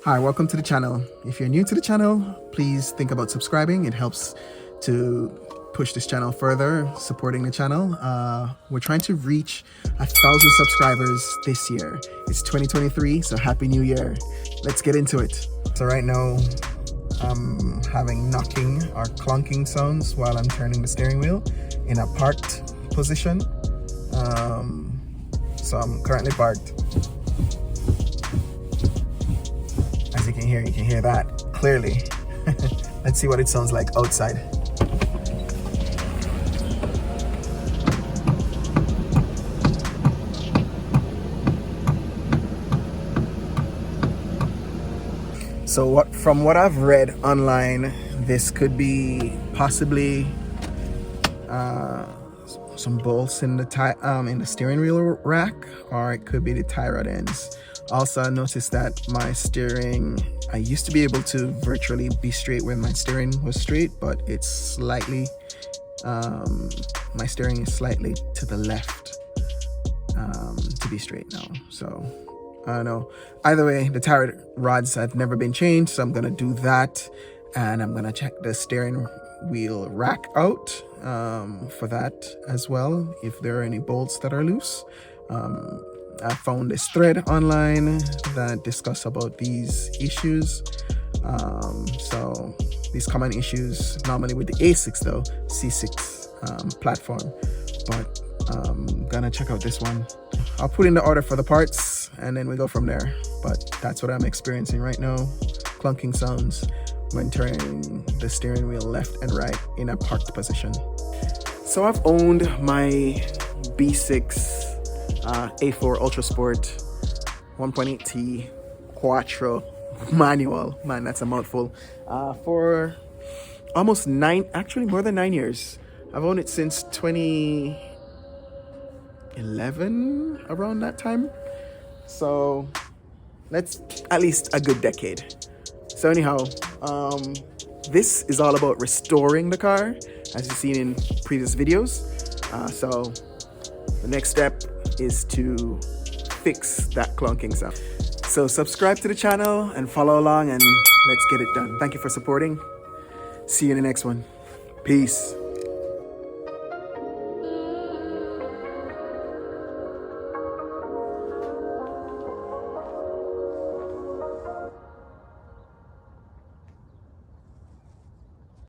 Hi, welcome to the channel. If you're new to the channel, please think about subscribing. It helps to push this channel further, supporting the channel. We're trying to reach 1,000 subscribers this year. It's 2023, so Happy New Year. Let's get into it. So right now, I'm having knocking or clunking sounds while I'm turning the steering wheel in a parked position. So I'm currently parked. As you can hear that clearly. Let's see what it sounds like outside. So from what I've read online, this could be possibly some bolts in the steering wheel rack, or it could be the tie rod ends. Also, I noticed that my steering, I used to be able to virtually be straight when my steering was straight, but it's slightly, my steering is slightly to the left to be straight now. So I don't know. Either way, the tie rods have never been changed, so I'm gonna do that, and I'm gonna check the steering wheel rack out for that as well, if there are any bolts that are loose. I found this thread online that discuss about these issues. So these common issues normally with the A6 though, C6 platform, but I'm gonna check out this one. I'll put in the order for the parts and then we go from there. But that's what I'm experiencing right now. Clunking sounds when turning the steering wheel left and right in a parked position. So I've owned my B6 A4 Ultra Sport 1.8T Quattro Manual. Man, that's a mouthful. For almost more than 9 years. I've owned it since 2011, around that time. So that's at least a good decade. So anyhow, this is all about restoring the car, as you've seen in previous videos. So the next step is to fix that clunking sound. So subscribe to the channel and follow along, and let's get it done. Thank you for supporting. See you in the next one. Peace.